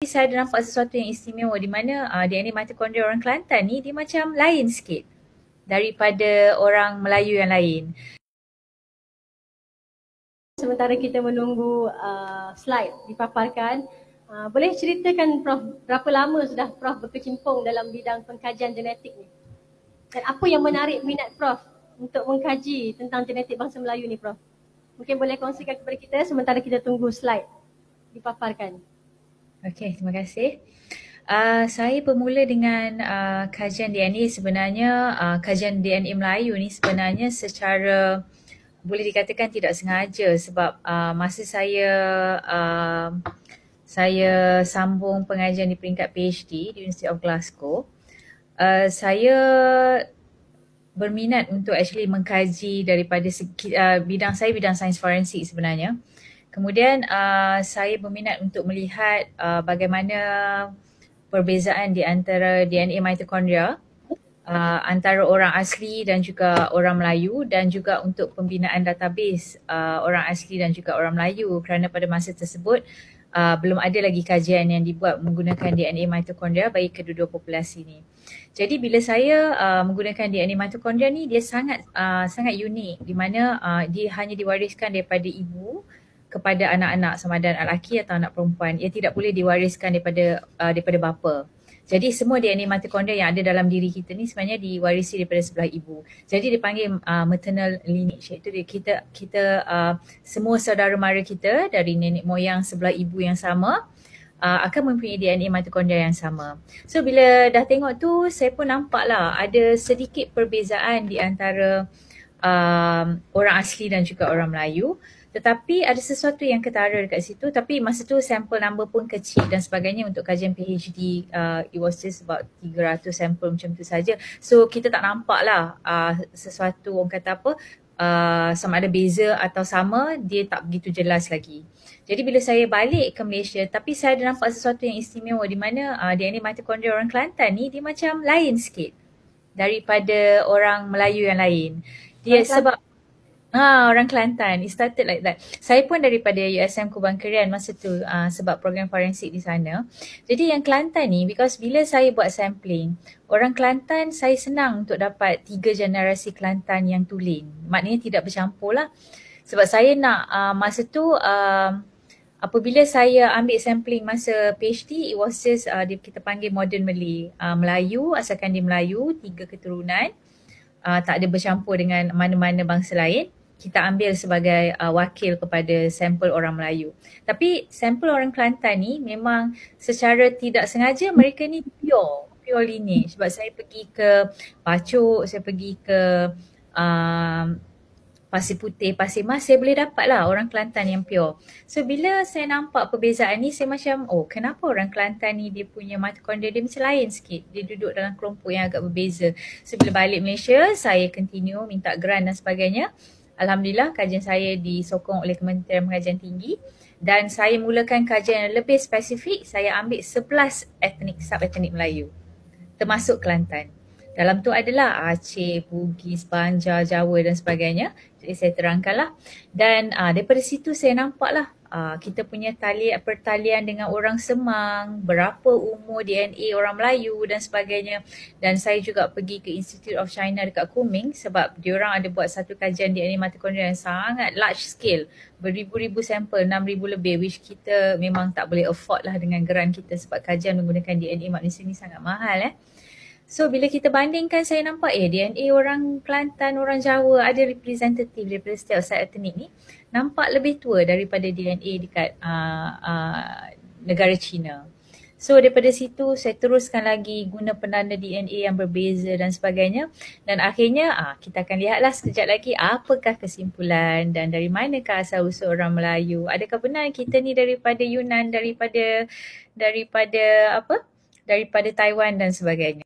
Saya ada nampak sesuatu yang istimewa di mana DNA mitokondria orang Kelantan ni dia macam lain sikit daripada orang Melayu yang lain. Sementara kita menunggu slide dipaparkan, boleh ceritakan Prof, berapa lama sudah Prof berkecimpung dalam bidang pengkajian genetik ni? Dan apa yang menarik minat Prof untuk mengkaji tentang genetik bangsa Melayu ni, Prof? Mungkin boleh kongsikan kepada kita sementara kita tunggu slide dipaparkan. Okey, terima kasih. Saya bermula dengan kajian DNA sebenarnya, kajian DNA Melayu ni sebenarnya secara boleh dikatakan tidak sengaja sebab masa saya sambung pengajian di peringkat PhD di University of Glasgow, saya berminat untuk actually mengkaji daripada bidang saya, bidang sains forensik sebenarnya. Kemudian saya berminat untuk melihat bagaimana perbezaan di antara DNA mitokondria antara orang asli dan juga orang Melayu, dan juga untuk pembinaan database orang asli dan juga orang Melayu, kerana pada masa tersebut belum ada lagi kajian yang dibuat menggunakan DNA mitokondria bagi kedua-dua populasi ni. Jadi bila saya menggunakan DNA mitokondria ni, dia sangat unik di mana dia hanya diwariskan daripada ibu kepada anak-anak sama ada anak lelaki atau anak perempuan. Ia tidak boleh diwariskan daripada bapa. Jadi semua DNA mitokondria yang ada dalam diri kita ni sebenarnya diwarisi daripada sebelah ibu. Jadi dipanggil maternal lineage, iaitu kita semua saudara mara kita dari nenek moyang sebelah ibu yang sama akan mempunyai DNA mitokondria yang sama. So bila dah tengok tu, saya pun nampak lah ada sedikit perbezaan di antara orang asli dan juga orang Melayu. Tetapi ada sesuatu yang ketara dekat situ, tapi masa tu sampel number pun kecil dan sebagainya. Untuk kajian PhD, it was just about 300 sampel macam tu saja. So kita tak nampak lah sesuatu, orang kata apa, sama ada beza atau sama, dia tak begitu jelas lagi. Jadi bila saya balik ke Malaysia, tapi saya ada nampak sesuatu yang istimewa di mana DNA mitokondria orang Kelantan ni dia macam lain sikit daripada orang Melayu yang lain. Dia sebab orang Kelantan, it started like that. Saya pun daripada USM Kubang Kerian masa tu sebab program forensik di sana. Jadi yang Kelantan ni, because bila saya buat sampling, orang Kelantan saya senang untuk dapat 3 generasi Kelantan yang tulen. Maknanya tidak bercampur lah. Sebab saya nak masa tu apabila saya ambil sampling masa PhD, it was just kita panggil modern Malay. Melayu, asalkan dia Melayu, 3 keturunan. Tak ada bercampur dengan mana-mana bangsa lain. Kita ambil sebagai wakil kepada sampel orang Melayu. Tapi sampel orang Kelantan ni memang secara tidak sengaja mereka ni pure lineage. Sebab saya pergi ke Pacuk, saya pergi ke Pasir Putih, Pasir Mas, saya boleh dapat lah orang Kelantan yang pure. So bila saya nampak perbezaan ni, saya macam, kenapa orang Kelantan ni dia punya mitokondria dia macam lain sikit. Dia duduk dalam kelompok yang agak berbeza. So bila balik Malaysia, saya continue minta grant dan sebagainya. Alhamdulillah kajian saya disokong oleh Kementerian Pengajian Tinggi dan saya mulakan kajian yang lebih spesifik. Saya ambil 11 etnik, sub-etnik Melayu termasuk Kelantan. Dalam tu adalah Aceh, Bugis, Banjar, Jawa dan sebagainya. Jadi saya terangkanlah. Dan daripada situ saya nampaklah kita punya pertalian dengan orang Semang, berapa umur DNA orang Melayu dan sebagainya. Dan saya juga pergi ke Institute of China dekat Kunming sebab diorang ada buat satu kajian DNA mitokondria yang sangat large scale. Beribu-ribu sampel, 6,000 lebih, which kita memang tak boleh afford lah dengan geran kita sebab kajian menggunakan DNA manusia ni sangat mahal. So bila kita bandingkan, saya nampak DNA orang Kelantan, orang Jawa ada representative daripada setiap sub-etnik ni nampak lebih tua daripada DNA dekat negara China. So daripada situ saya teruskan lagi guna penanda DNA yang berbeza dan sebagainya. Dan akhirnya kita akan lihatlah sekejap lagi apakah kesimpulan dan dari manakah asal-usul orang Melayu. Adakah benar kita ni daripada Yunan, daripada Taiwan dan sebagainya.